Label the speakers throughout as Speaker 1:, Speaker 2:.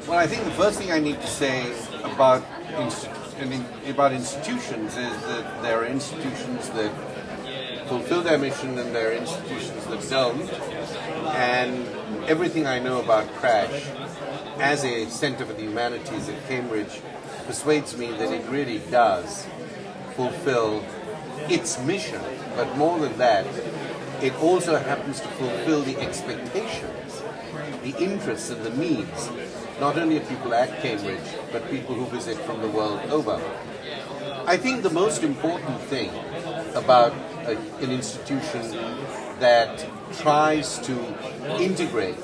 Speaker 1: Well, I think the first thing I need to say about institutions is that there are institutions that fulfill their mission and there are institutions that don't. And everything I know about Crash as a Centre for the Humanities at Cambridge persuades me that it really does fulfill its mission. But more than that, it also happens to fulfill the expectations, the interests and the needs, not only of people at Cambridge, but people who visit from the world over. I think the most important thing about an institution that tries to integrate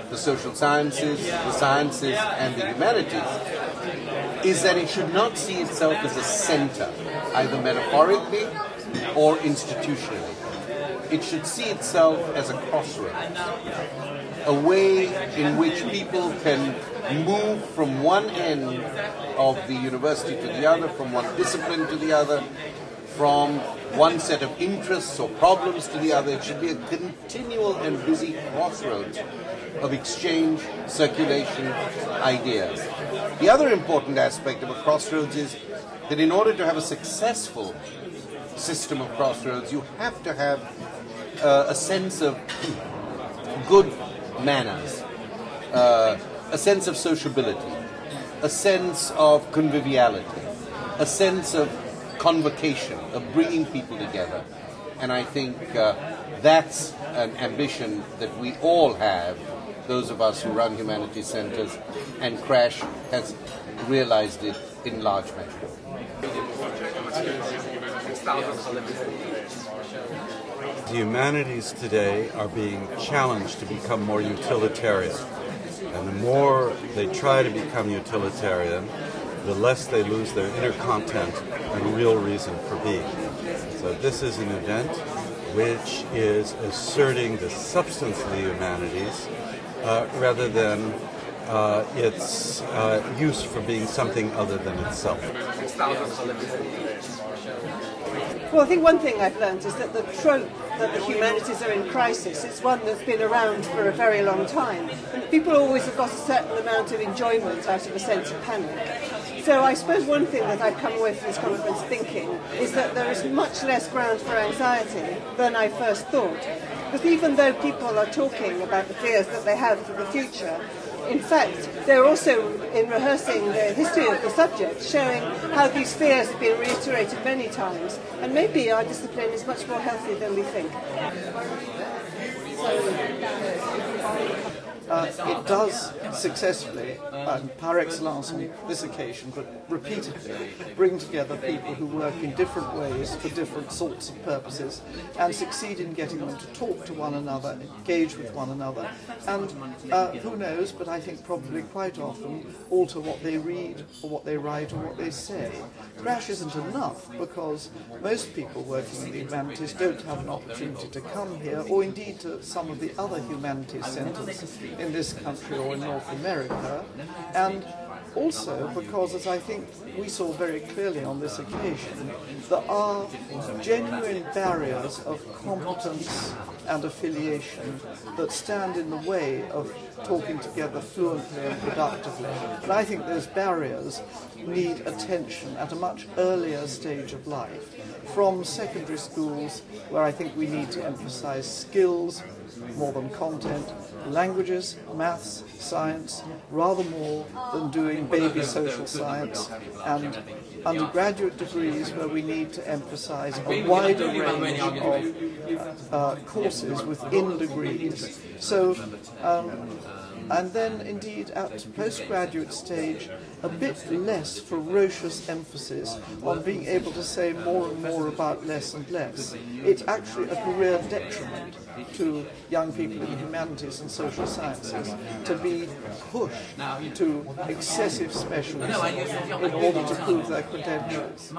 Speaker 1: the social sciences, and the humanities is that it should not see itself as a center, either metaphorically or institutionally. It should see itself as a crossroads, a way in which people can move from one end of the university to the other, from one discipline to the other, from one set of interests or problems to the other. It should be a continual and busy crossroads of exchange, circulation, ideas. The other important aspect of a crossroads is that in order to have a successful system of crossroads, you have to have a sense of good manners, a sense of sociability, a sense of conviviality, a sense of convocation, of bringing people together. And I think that's an ambition that we all have, those of us who run humanities centres, and Crash has realised it in large measure.
Speaker 2: The humanities today are being challenged to become more utilitarian. And the more they try to become utilitarian, the less they lose their inner content and real reason for being. So this is an event which is asserting the substance of the humanities rather than its use for being something other than itself.
Speaker 3: Well, I think one thing I've learned is that the trope that the humanities are in crisis is one that's been around for a very long time. And people always have got a certain amount of enjoyment out of a sense of panic. So I suppose one thing that I've come away from this conference thinking is that there is much less ground for anxiety than I first thought. Because even though people are talking about the fears that they have for the future, in fact, they're also, in rehearsing the history of the subject, showing how these fears have been reiterated many times. And maybe our discipline is much more healthy than we think.
Speaker 4: It does successfully, par excellence on this occasion, but repeatedly, bring together people who work in different ways for different sorts of purposes and succeed in getting them to talk to one another, engage with one another, and who knows, but I think probably quite often alter what they read or what they write or what they say. Crash isn't enough because most people working in the humanities don't have an opportunity to come here or indeed to some of the other humanities centres in this country or in North America, and also because, as I think we saw very clearly on this occasion, there are genuine barriers of competence and affiliation that stand in the way of talking together fluently and productively. And I think those barriers need attention at a much earlier stage of life, from secondary schools, where I think we need to emphasize skills more than content, languages, maths, science, rather more than doing baby social science, and undergraduate degrees where we need to emphasize a wider range of courses within degrees. So, and then indeed at postgraduate stage, a bit less ferocious emphasis on being able to say more and more about less and less. It's actually a career detriment to young people in the humanities and social sciences to be pushed to excessive specialism in order to prove their credentials.